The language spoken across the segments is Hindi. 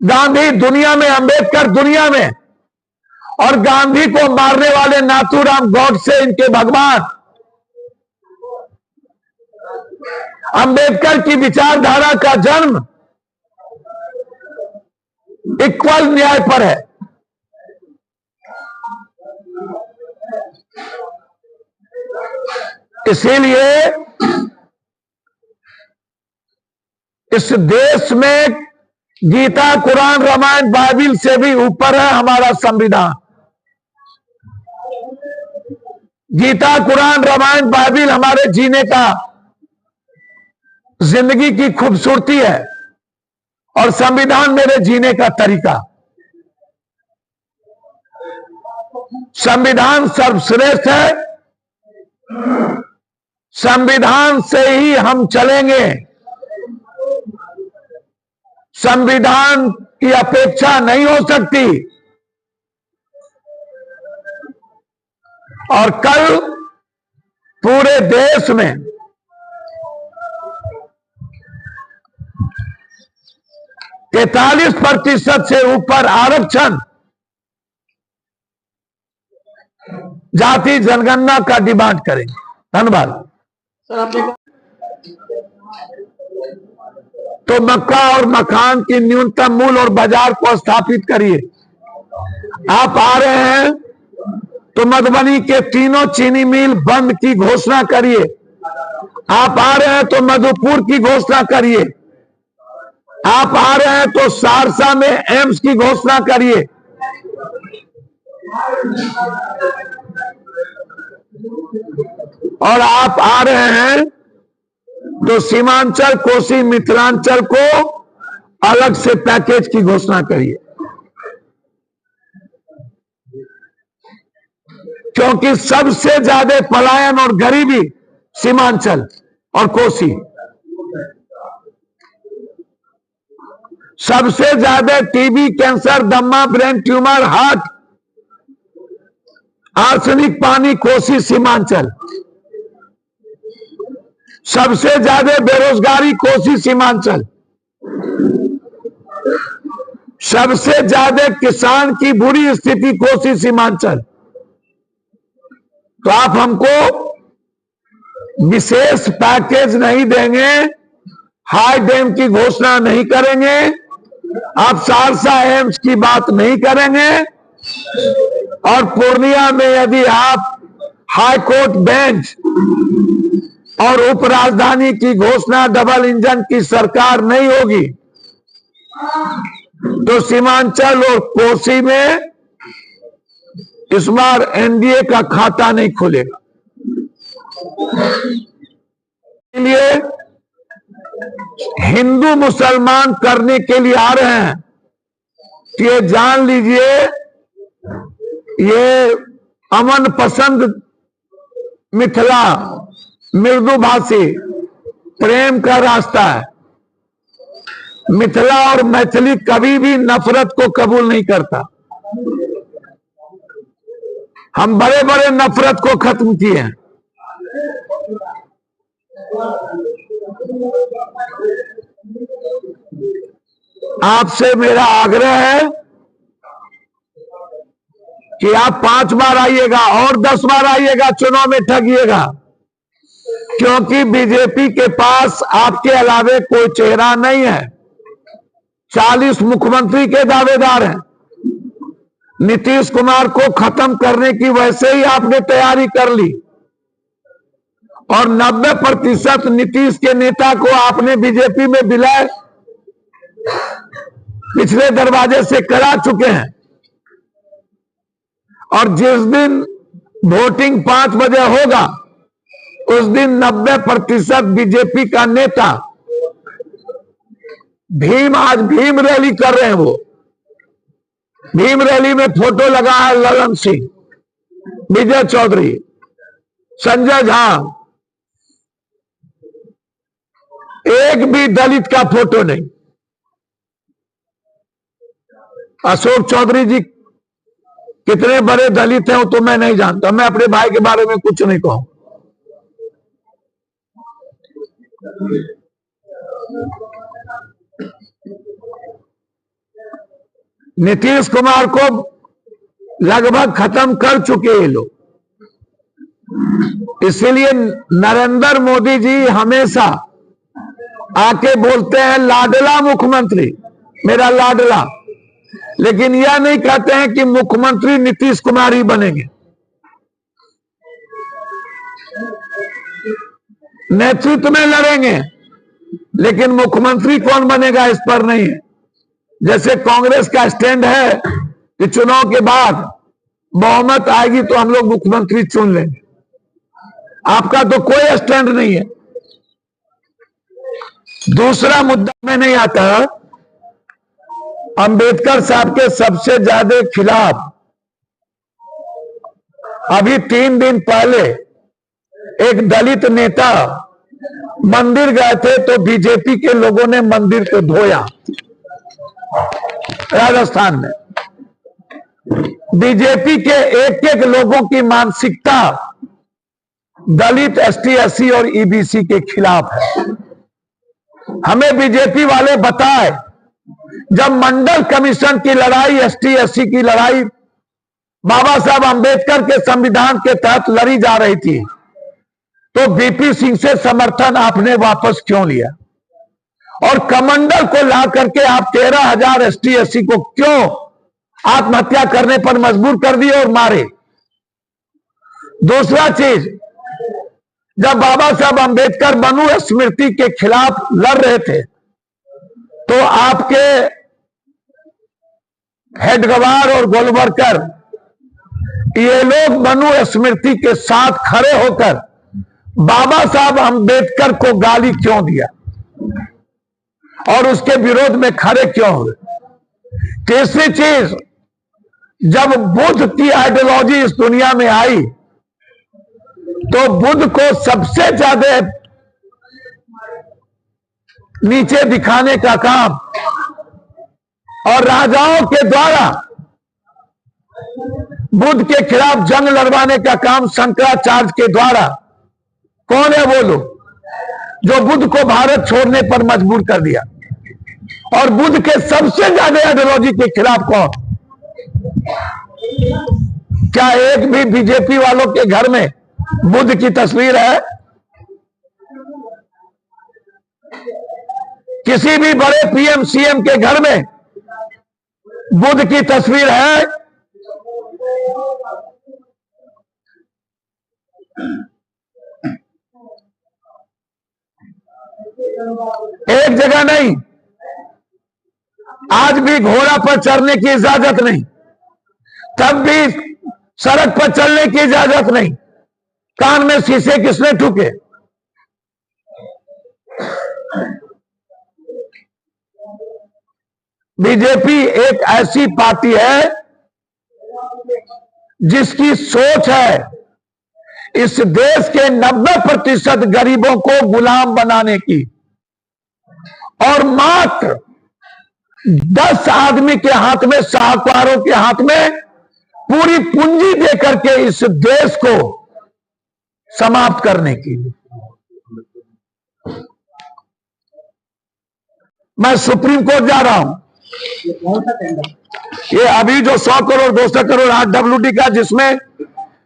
गांधी दुनिया में, अंबेडकर दुनिया में, और गांधी को मारने वाले नाथूराम गॉडसे इनके भगवान। अंबेडकर की विचारधारा का जन्म इक्वल न्याय पर है। इसीलिए इस देश में गीता, कुरान, रामायण, बाइबिल से भी ऊपर है हमारा संविधान। गीता, कुरान, रामायण, बाइबिल हमारे जीने का, जिंदगी की खूबसूरती है, और संविधान मेरे जीने का तरीका। संविधान सर्वश्रेष्ठ है। संविधान से ही हम चलेंगे। संविधान की अपेक्षा नहीं हो सकती। और कल पूरे देश में 43% से ऊपर आरक्षण जाति जनगणना का डिमांड करेंगे। धन्यवाद। तो मक्का और मखान की न्यूनतम मूल्य और बाजार को स्थापित करिए। आप आ रहे हैं तो मधुबनी के तीनों चीनी मिल बंद की घोषणा करिए। आप आ रहे हैं तो मधुपुर की घोषणा करिए। आप आ रहे हैं तो सहरसा में एम्स की घोषणा करिए। और आप आ रहे हैं तो सीमांचल, कोसी, मिथिलांचल को अलग से पैकेज की घोषणा करिए। क्योंकि सबसे ज्यादा पलायन और गरीबी सीमांचल और कोसी, सबसे ज्यादा टीबी, कैंसर, दमा, ब्रेन ट्यूमर, हार्ट, आर्सेनिक पानी कोसी, सीमांचल। सबसे ज्यादा बेरोजगारी कोसी, सीमांचल। सबसे ज्यादा किसान की बुरी स्थिति कोसी, सीमांचल। तो आप हमको विशेष पैकेज नहीं देंगे, हाई डैम की घोषणा नहीं करेंगे, आप सहरसा एम्स की बात नहीं करेंगे, और पूर्णिया में यदि आप हाई कोर्ट बेंच और उपराजधानी की घोषणा, डबल इंजन की सरकार नहीं होगी, तो सीमांचल और कोसी में इस बार एनडीए का खाता नहीं खुलेगा। इसलिए हिंदू मुसलमान करने के लिए आ रहे हैं कि ये जान लीजिए, ये अमन पसंद मिथिला, मृदुभाषी, प्रेम का रास्ता है। मिथिला और मैथिली कभी भी नफरत को कबूल नहीं करता। हम बड़े बड़े नफरत को खत्म किए हैं। आपसे मेरा आग्रह है कि आप 5 बार आइएगा और 10 बार आइएगा, चुनाव में ठगिएगा, क्योंकि बीजेपी के पास आपके अलावे कोई चेहरा नहीं है। 40 मुख्यमंत्री के दावेदार हैं। नीतीश कुमार को खत्म करने की वैसे ही आपने तैयारी कर ली, और 90% नीतीश के नेता को आपने बीजेपी में विलय पिछले दरवाजे से करा चुके हैं। और जिस दिन वोटिंग 5 बजे होगा, उस दिन 90% बीजेपी का नेता आज भीम रैली कर रहे हैं। वो भीम रैली में फोटो लगा है ललन सिंह, विजय चौधरी, संजय झा, एक भी दलित का फोटो नहीं। अशोक चौधरी जी कितने बड़े दलित हैं वो तो मैं नहीं जानता। मैं अपने भाई के बारे में कुछ नहीं कहूं। नीतीश कुमार को लगभग खत्म कर चुके हैं लोग। इसीलिए नरेंद्र मोदी जी हमेशा आके बोलते हैं लाडला मुख्यमंत्री, मेरा लाडला, लेकिन यह नहीं कहते हैं कि मुख्यमंत्री नीतीश कुमार ही बनेंगे। नेतृत्व में लड़ेंगे, लेकिन मुख्यमंत्री कौन बनेगा इस पर नहीं है। जैसे कांग्रेस का स्टैंड है कि चुनाव के बाद बहुमत आएगी तो हम लोग मुख्यमंत्री चुन लेंगे, आपका तो कोई स्टैंड नहीं है। दूसरा मुद्दा में नहीं आता, अंबेडकर साहब के सबसे ज्यादा खिलाफ अभी 3 दिन पहले एक दलित नेता मंदिर गए थे तो बीजेपी के लोगों ने मंदिर को धोया। राजस्थान में बीजेपी के एक एक लोगों की मानसिकता दलित, एसटी, एससी और ईबीसी के खिलाफ है। हमें बीजेपी वाले बताए, जब मंडल कमीशन की लड़ाई, एसटी, एससी की लड़ाई बाबा साहब अंबेडकर के संविधान के तहत लड़ी जा रही थी, तो बीपी सिंह से समर्थन आपने वापस क्यों लिया? और कमंडल को ला करके आप 13,000 एसटी, एससी को क्यों आत्महत्या करने पर मजबूर कर दिए और मारे? दूसरा चीज, जब बाबा साहब अंबेडकर मनु स्मृति के खिलाफ लड़ रहे थे तो आपके हेडगवार और गोलवरकर ये लोग मनु स्मृति के साथ खड़े होकर बाबा साहब अंबेडकर को गाली क्यों दिया और उसके विरोध में खड़े क्यों हुए? तीसरी चीज, जब बुद्ध की आइडियोलॉजी इस दुनिया में आई तो बुद्ध को सबसे ज्यादा नीचे दिखाने का काम और राजाओं के द्वारा बुद्ध के खिलाफ जंग लड़वाने का काम शंकराचार्य के द्वारा, कौन है वो लोग जो बुद्ध को भारत छोड़ने पर मजबूर कर दिया? और बुद्ध के सबसे ज्यादा आइडियोलॉजी के खिलाफ कौन? क्या एक भी बीजेपी वालों के घर में बुद्ध की तस्वीर है? किसी भी बड़े पीएम सीएम के घर में बुद्ध की तस्वीर है? एक जगह नहीं। आज भी घोड़ा पर चढ़ने की इजाजत नहीं, तब भी सड़क पर चलने की इजाजत नहीं। कान में शीशे किसने ठुके? बीजेपी एक ऐसी पार्टी है जिसकी सोच है इस देश के 90% गरीबों को गुलाम बनाने की, और मात्र 10 आदमी के हाथ में, साहूकारों के हाथ में पूरी पूंजी देकर के इस देश को समाप्त करने की। मैं सुप्रीम कोर्ट जा रहा हूं। ये अभी जो 100 करोड़ 200 करोड़ आरडब्ल्यूडी का, जिसमें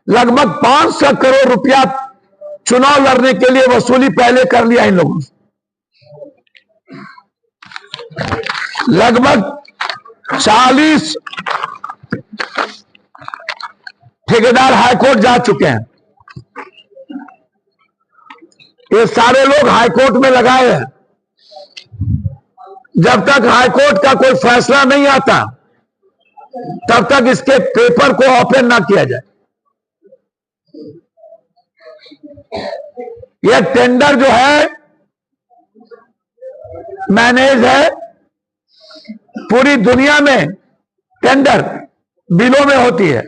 लगभग 500 करोड़ रुपया चुनाव लड़ने के लिए वसूली पहले कर लिया इन लोगों ने। लगभग 40 ठेकेदार हाईकोर्ट जा चुके हैं। ये सारे लोग हाईकोर्ट में लगाए हैं। जब तक हाईकोर्ट का कोई फैसला नहीं आता तब तक इसके पेपर को ओपन ना किया जाए। यह टेंडर जो है मैनेज है, पूरी दुनिया में टेंडर बिलों में होती है।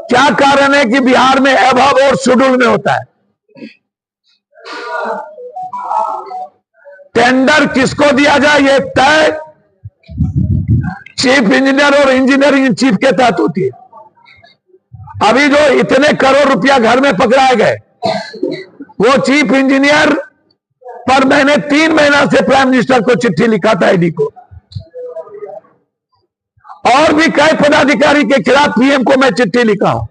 क्या कारण है कि बिहार में एबव और शेड्यूल में होता है? टेंडर किसको दिया जाए ये तय चीफ इंजीनियर और इंजीनियरिंग चीफ के तहत होती है। अभी जो इतने करोड़ रुपया घर में पकड़ाए गए, वो चीफ इंजीनियर पर मैंने 3 महीना से प्राइम मिनिस्टर को चिट्ठी लिखा था, ईडी को। और भी कई पदाधिकारी के खिलाफ पीएम को मैं चिट्ठी लिखा हूं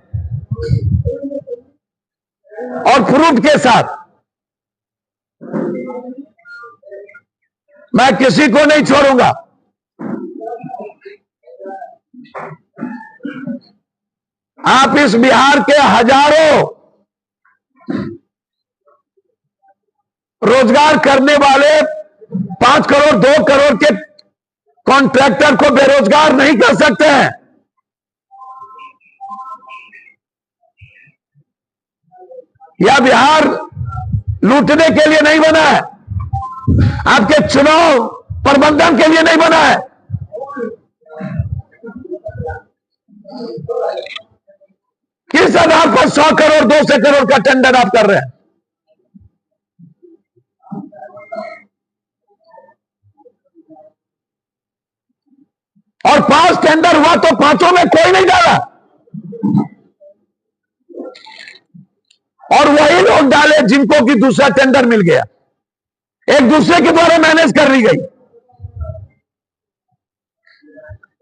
और प्रूफ के साथ। मैं किसी को नहीं छोड़ूंगा। आप इस बिहार के हजारों रोजगार करने वाले 5 करोड़ 2 करोड़ के कॉन्ट्रैक्टर को बेरोजगार नहीं कर सकते हैं। यह बिहार लूटने के लिए नहीं बना है, आपके चुनाव प्रबंधन के लिए नहीं बना है। किस आधार पर 100 करोड़ 200 करोड़ का टेंडर आप कर रहे हैं? और 5 टेंडर हुआ तो 5 में कोई नहीं डाला, और वही लोग डाले जिनको कि दूसरा टेंडर मिल गया, एक दूसरे के द्वारा मैनेज कर ली गई।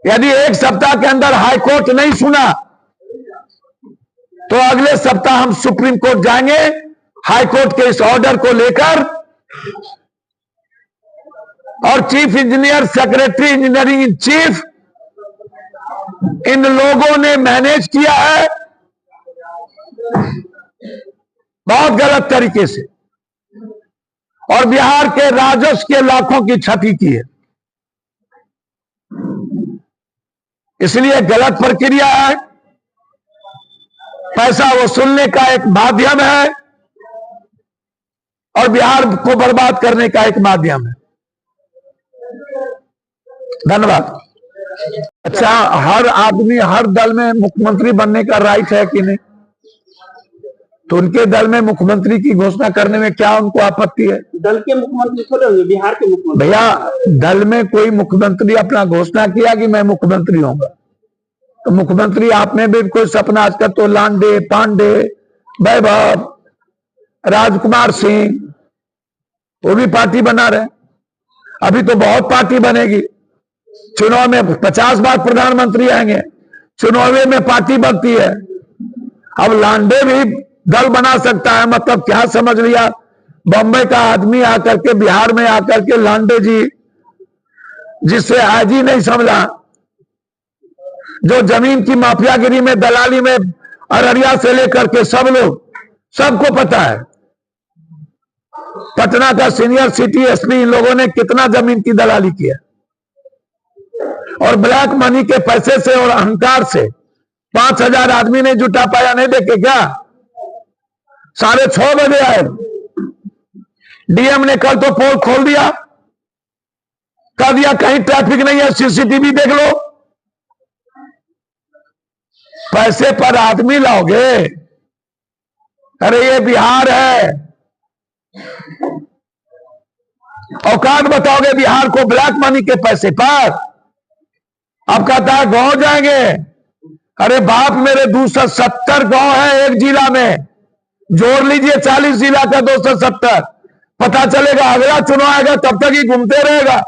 यदि एक सप्ताह के अंदर हाईकोर्ट नहीं सुना तो अगले सप्ताह हम सुप्रीम कोर्ट जाएंगे हाईकोर्ट के इस ऑर्डर को लेकर। और chief engineer, secretary engineering in chief, इन लोगों ने मैनेज किया है बहुत गलत तरीके से, और बिहार के राजस्व के लाखों की क्षति की है। इसलिए गलत प्रक्रिया है, पैसा वसूलने का एक माध्यम है और बिहार को बर्बाद करने का एक माध्यम है। धन्यवाद। अच्छा, हर आदमी हर दल में मुख्यमंत्री बनने का राइट है कि नहीं? तो उनके दल में मुख्यमंत्री की घोषणा करने में क्या उनको आपत्ति है? दल के मुख्यमंत्री थोड़े होंगे, बिहार के मुख्यमंत्री। भैया, दल में कोई मुख्यमंत्री अपना घोषणा किया कि मैं मुख्यमंत्री होऊंगा, तो मुख्यमंत्री आप में भी कोई सपना, आजकल तो लांडे, पांडे, वैभव, राजकुमार सिंह, वो भी पार्टी बना रहे। अभी तो बहुत पार्टी बनेगी। चुनाव में 50 बार प्रधानमंत्री आएंगे, चुनाव में पार्टी बनती है। अब लांडे भी दल बना सकता है, मतलब क्या समझ लिया? बम्बई का आदमी आकर के बिहार में आकर के लांडे जी, जिससे आज ही नहीं समझा, जो जमीन की माफियागिरी में, दलाली में, अररिया से लेकर के सब लोग, सबको पता है। पटना का सीनियर सिटी एसपी, इन लोगों ने कितना जमीन की दलाली किया, और ब्लैक मनी के पैसे से और अहंकार से 5000 आदमी नहीं जुटा पाया। नहीं देखे क्या? 6:30 बजे आए, डीएम ने कल तो पोल खोल दिया, कह दिया कहीं ट्रैफिक नहीं है, सीसीटीवी देख लो। पैसे पर आदमी लाओगे? अरे ये बिहार है, औकात बताओगे बिहार को ब्लैक मनी के पैसे पर? अब कहता है गांव जाएंगे। अरे बाप मेरे, 270 गांव है एक जिला में, जोड़ लीजिए 40 जिला का 270। पता चलेगा, अगला चुनाव आएगा तब तक ही घूमते रहेगा।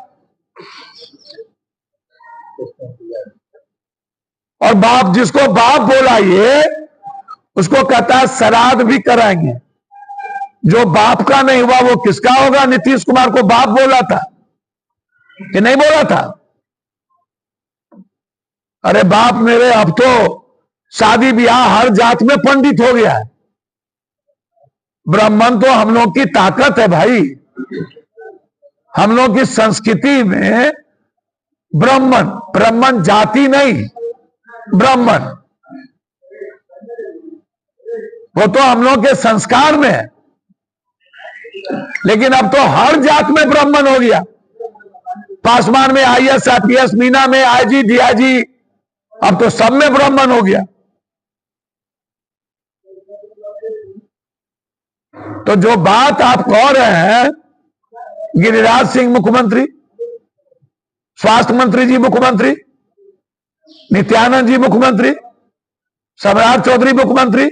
और बाप, जिसको बाप बोला ये, उसको कहता है श्राद्ध भी कराएंगे। जो बाप का नहीं हुआ वो किसका होगा? नीतीश कुमार को बाप बोला था कि नहीं बोला था? अरे बाप मेरे, अब तो शादी ब्याह हर जात में पंडित हो गया है। ब्राह्मण तो हम लोग की ताकत है भाई, हम लोग की संस्कृति में ब्राह्मण, ब्राह्मण जाति नहीं, ब्राह्मण वो तो हम लोग के संस्कार में है। लेकिन अब तो हर जात में ब्राह्मण हो गया। पासवान में आईएएस आईपीएस, मीना में आईजी डीआईजी, अब तो सब में ब्राह्मण हो गया। तो जो बात आप कह रहे हैं, गिरिराज सिंह मुख्यमंत्री, स्वास्थ्य मंत्री जी मुख्यमंत्री, नित्यानंद जी मुख्यमंत्री, सम्राट चौधरी मुख्यमंत्री,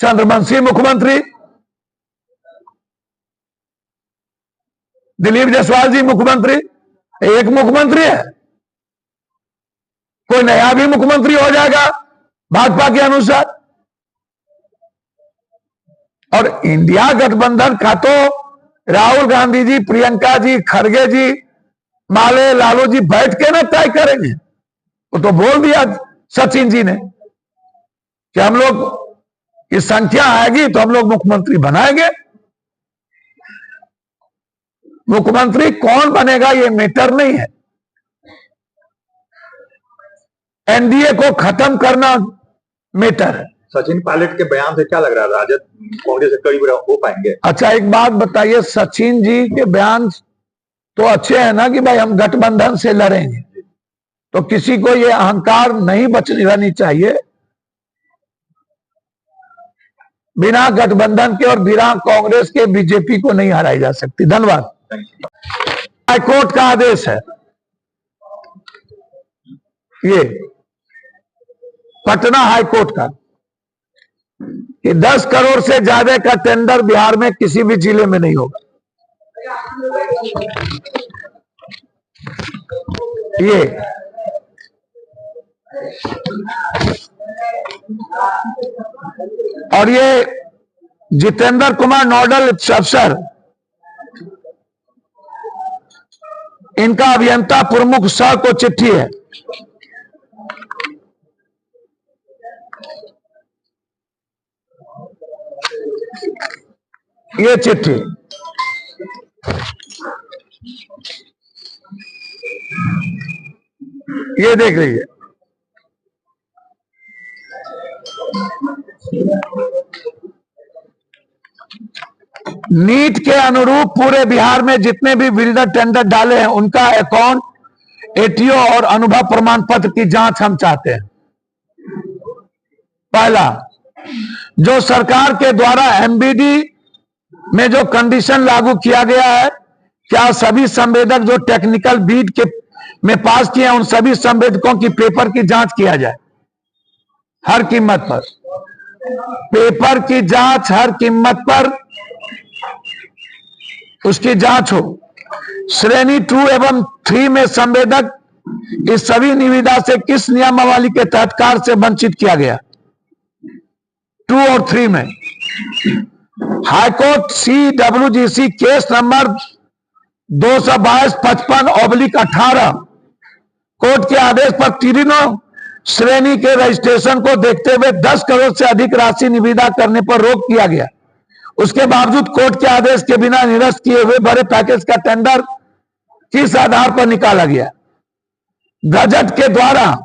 चंद्रवंशी मुख्यमंत्री, दिलीप जायसवाल जी मुख्यमंत्री, एक मुख्यमंत्री है। कोई नया भी मुख्यमंत्री हो जाएगा भाजपा के अनुसार। और इंडिया गठबंधन का तो राहुल गांधी जी, प्रियंका जी, खड़गे जी, माले, लालू जी बैठ के ना तय करेंगे। वो तो बोल दिया सचिन जी ने कि हम लोग की संख्या आएगी तो हम लोग मुख्यमंत्री बनाएंगे। मुख्यमंत्री कौन बनेगा ये मैटर नहीं है, एनडीए को खत्म करना मैटर है। सचिन पायलट के बयान से क्या लग रहा है, राजद कांग्रेस से करीब हो पाएंगे? अच्छा एक बात बताइए, सचिन जी के बयान तो अच्छे हैं ना कि भाई हम गठबंधन से लड़ेंगे, तो किसी को ये अहंकार नहीं बचनी रहनी चाहिए। बिना गठबंधन के और बिना कांग्रेस के बीजेपी को नहीं हराई जा सकती। धन्यवाद। हाईकोर्ट का आदेश है, ये पटना हाईकोर्ट का, कि 10 करोड़ से ज्यादा का टेंडर बिहार में किसी भी जिले में नहीं होगा। ये और ये जितेंद्र कुमार नोडल अफसर, इनका अभियंता प्रमुख सह को चिट्ठी है। ये चिट्ठी ये देख लीजिए। नीट के अनुरूप पूरे बिहार में जितने भी बिल्डर टेंडर डाले हैं उनका अकाउंट, एटीओ और अनुभव प्रमाण पत्र की जांच हम चाहते हैं। पहला, जो सरकार के द्वारा एमबीडी में जो कंडीशन लागू किया गया है, क्या सभी संवेदक जो टेक्निकल बीड के में पास किए उन सभी संवेदकों की पेपर की जांच किया जाए हर कीमत पर। पेपर की जांच हर कीमत पर उसकी जांच हो। श्रेणी 2 एवं 3 में संवेदक इस सभी निविदा से किस नियमावली के तहत कार्य से वंचित किया गया? 2 और 3 में high court CWGC case number 222-55/18 court के आदेश पर तीनों श्रेणी के रजिस्ट्रेशन को देखते हुए 10 करोड़ से अधिक राशि निविदा करने पर रोक किया गया। उसके बावजूद कोर्ट के आदेश के बिना निरस्त किए हुए बड़े पैकेज का टेंडर किस आधार पर निकाला गया? गजट के द्वारा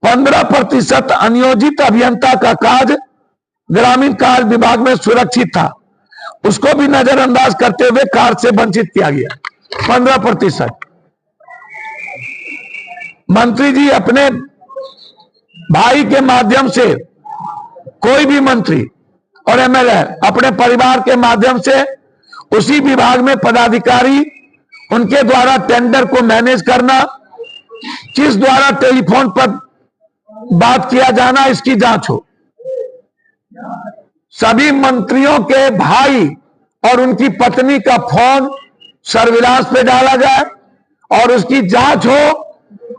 15% अनियोजित अभियंता का कार्य ग्रामीण कार्य विभाग में सुरक्षित था, उसको भी नजरअंदाज करते हुए कार्य से वंचित किया गया। 15%। मंत्री जी अपने भाई के माध्यम से, कोई भी मंत्री और एमएलए अपने परिवार के माध्यम से उसी विभाग में पदाधिकारी, उनके द्वारा टेंडर को मैनेज करना, किस द्वारा टेलीफोन पर बात किया जाना, इसकी जांच हो। सभी मंत्रियों के भाई और उनकी पत्नी का फोन सर्विलांस पे डाला जाए और उसकी जांच हो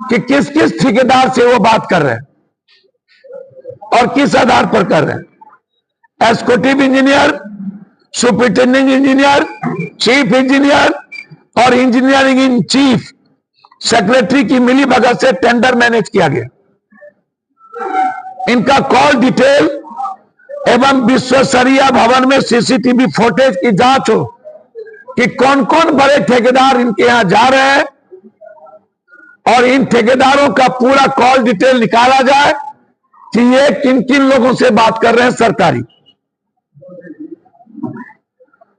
कि किस किस ठेकेदार से वो बात कर रहे हैं और किस आधार पर कर रहे हैं। Executive engineer, superintendent engineer, chief engineer और इंजीनियरिंग इन चीफ सेक्रेटरी की मिलीभगत से टेंडर मैनेज किया गया। इनका कॉल डिटेल एवं विश्वस्तरीय भवन में सीसीटीवी फुटेज की जांच हो कि कौन कौन बड़े ठेकेदार इनके यहां जा रहे हैं और इन ठेकेदारों का पूरा कॉल डिटेल निकाला जाए कि ये किन किन लोगों से बात कर रहे हैं सरकारी।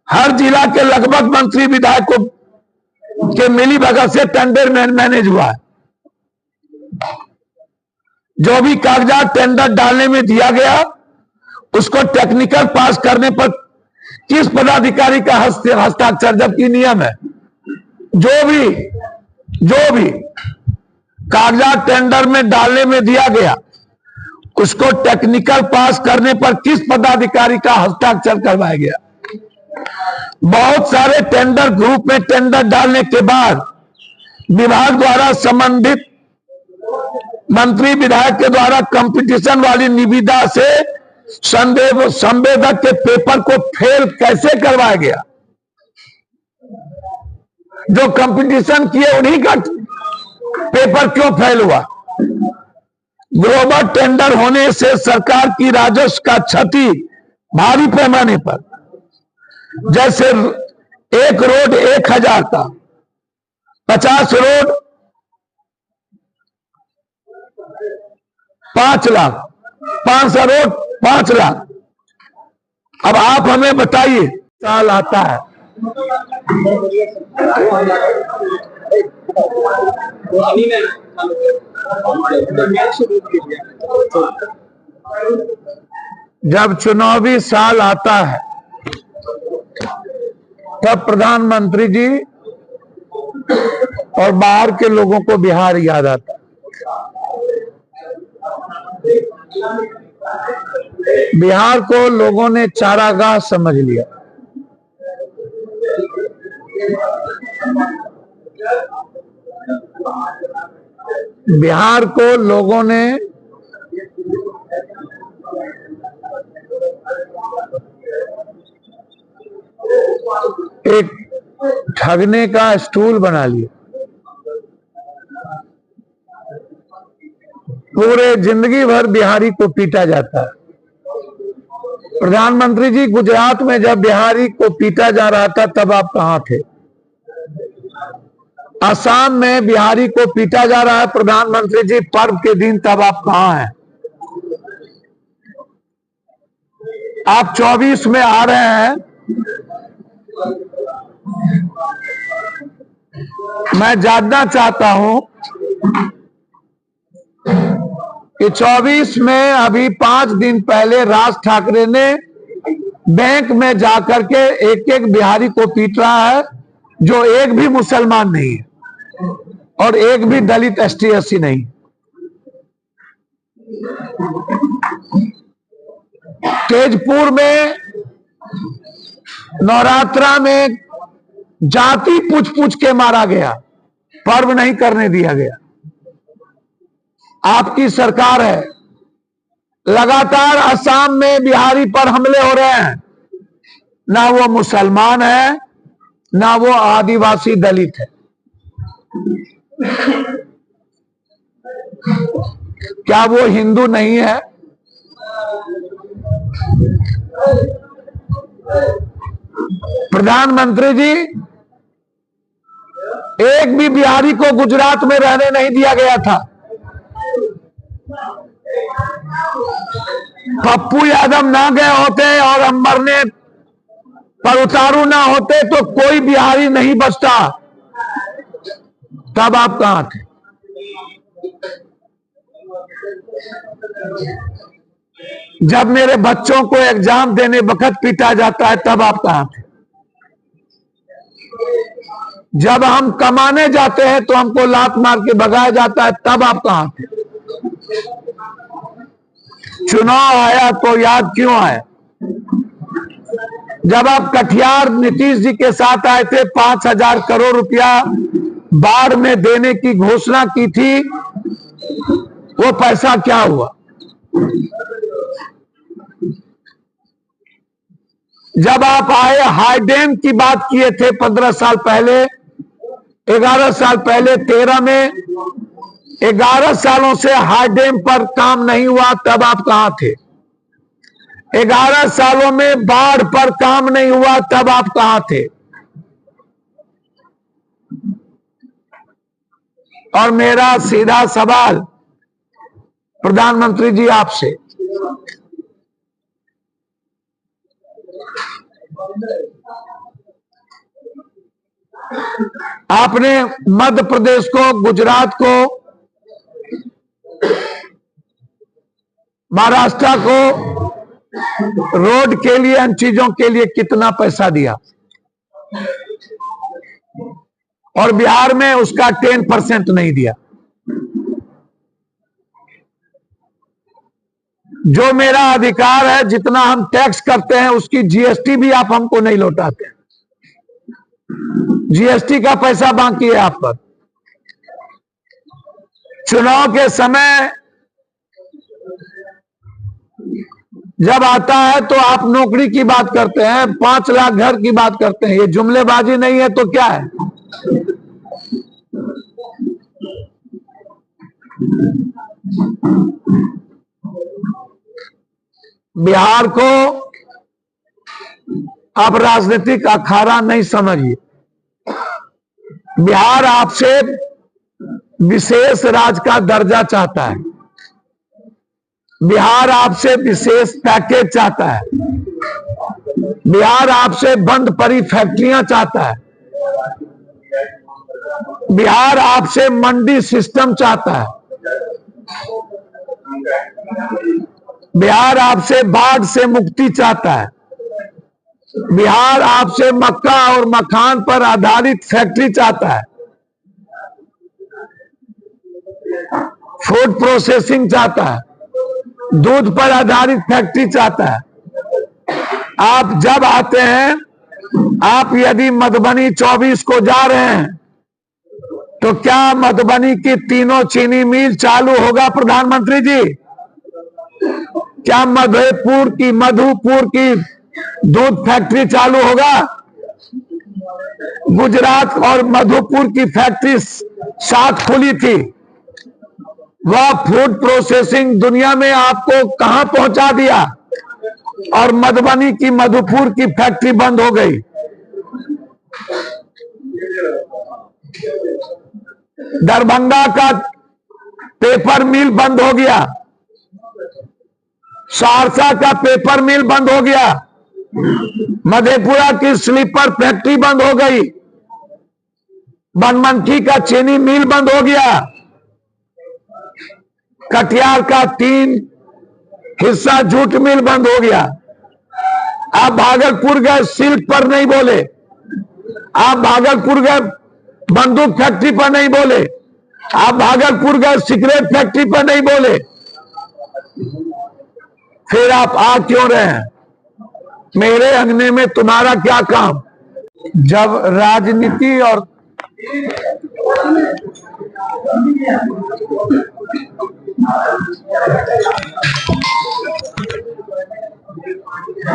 हर जिला के लगभग मंत्री विधायकों के मिलीभगत से टेंडर मैनेज हुआ है। जो भी कागजात टेंडर डालने में दिया गया उसको टेक्निकल पास करने पर किस पदाधिकारी का हस्ताक्षर, जबकि नियम है जो भी कागजात टेंडर में डालने में दिया गया उसको टेक्निकल पास करने पर किस पदाधिकारी का हस्ताक्षर करवाया गया। बहुत सारे टेंडर ग्रुप में टेंडर डालने के बाद विभाग द्वारा संबंधित मंत्री विधायक के द्वारा कंपटीशन वाली निविदा से संवेदक के पेपर को फेल कैसे करवाया गया? जो कंपटीशन किए उन्हीं का पेपर क्यों फेल हुआ? ग्लोबल टेंडर होने से सरकार की राजस्व का क्षति भारी पैमाने पर, जैसे एक रोड 1000 का, 50 रोड 5 लाख, 500 रोड 5 लाख। अब आप हमें बताइए, साल आता है जब चुनावी साल आता है तब प्रधानमंत्री जी और बाहर के लोगों को बिहार याद आता है। बिहार को लोगों ने चारागाह समझ लिया। बिहार को लोगों ने एक ठगने का स्टूल बना लिया। पूरे जिंदगी भर बिहारी को पीटा जाता है। प्रधानमंत्री जी, गुजरात में जब बिहारी को पीटा जा रहा था तब आप कहां थे? असम में बिहारी को पीटा जा रहा है प्रधानमंत्री जी पर्व के दिन, तब आप कहां हैं? आप 24 में आ रहे हैं। मैं जानना चाहता हूं कि 24 में अभी 5 दिन पहले राज ठाकरे ने बैंक में जाकर के एक एक बिहारी को पीट रहा है, जो एक भी मुसलमान नहीं है और एक भी दलित ST/SC नहीं। तेजपुर में नवरात्रा में जाति पूछ पूछ के मारा गया, पर्व नहीं करने दिया गया। आपकी सरकार है, लगातार असम में बिहारी पर हमले हो रहे हैं। ना वो मुसलमान है, ना वो आदिवासी दलित है। क्या वो हिंदू नहीं है? प्रधानमंत्री जी, एक भी बिहारी को गुजरात में रहने नहीं दिया गया था। पप्पू यादव ना गए होते और हम मरने पर उतारू ना होते तो कोई बिहारी नहीं बचता। तब आप कहां थे? जब मेरे बच्चों को एग्जाम देने वक्त पीटा जाता है तब आप कहां थे? जब हम कमाने जाते हैं तो हमको लात मार के भगाया जाता है तब आप कहां थे? चुनाव आया तो याद क्यों आए? जब आप कटिहार नीतीश जी के साथ आए थे, 5000 करोड़ रुपया बाढ़ में देने की घोषणा की थी, वो पैसा क्या हुआ? जब आप आए हाई डैम की बात किए थे 15 साल पहले, 11 साल पहले 13 में, 11 सालों से हाई डैम पर काम नहीं हुआ, तब आप कहां थे? 11 सालों में बाढ़ पर काम नहीं हुआ, तब आप कहां थे? और मेरा सीधा सवाल प्रधानमंत्री जी आपसे, आपने मध्य प्रदेश को, गुजरात को, महाराष्ट्र को रोड के लिए, इन चीजों के लिए कितना पैसा दिया? और बिहार में उसका 10% नहीं दिया। जो मेरा अधिकार है, जितना हम टैक्स करते हैं उसकी GST भी आप हमको नहीं लौटाते। GST का पैसा बाकी है आप पर। चुनाव के समय जब आता है तो आप नौकरी की बात करते हैं, 5 लाख घर की बात करते हैं। ये जुमलेबाजी नहीं है तो क्या है? बिहार को आप राजनीतिक अखाड़ा नहीं समझिए। बिहार आपसे विशेष राज्य का दर्जा चाहता है। बिहार आपसे विशेष पैकेज चाहता है। बिहार आपसे बंद पड़ी फैक्ट्रियां चाहता है। बिहार आपसे मंडी सिस्टम चाहता है। बिहार आपसे बाढ़ से मुक्ति चाहता है। बिहार आपसे मक्का और मखान पर आधारित फैक्ट्री चाहता है। फूड प्रोसेसिंग चाहता है। दूध पर आधारित फैक्ट्री चाहता है। आप जब आते हैं, आप यदि मधुबनी 24 को जा रहे हैं तो क्या मधुबनी की तीनों चीनी मिल चालू होगा प्रधानमंत्री जी? क्या मधुपुर की दूध फैक्ट्री चालू होगा? गुजरात और मधुपुर की फैक्ट्री साथ खुली थी। वह फूड प्रोसेसिंग दुनिया में आपको कहां पहुंचा दिया और मधुबनी की मधुपुर की फैक्ट्री बंद हो गई। दरभंगा का पेपर मिल बंद हो गया। सहरसा का पेपर मिल बंद हो गया। मधेपुरा की स्लीपर फैक्ट्री बंद हो गई। बनमनखी का चीनी मिल बंद हो गया। कटिहार का 3 हिस्सा जूट मिल बंद हो गया। आप भागलपुर गए, सिल्क पर नहीं बोले। आप भागलपुर गए, बंदूक फैक्ट्री पर नहीं बोले। आप भागलपुर गए, सिगरेट फैक्ट्री पर नहीं बोले। फिर आप आ क्यों रहे हैं? मेरे अंगने में तुम्हारा क्या काम? जब राजनीति और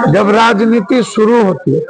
जब राजनीति शुरू होती है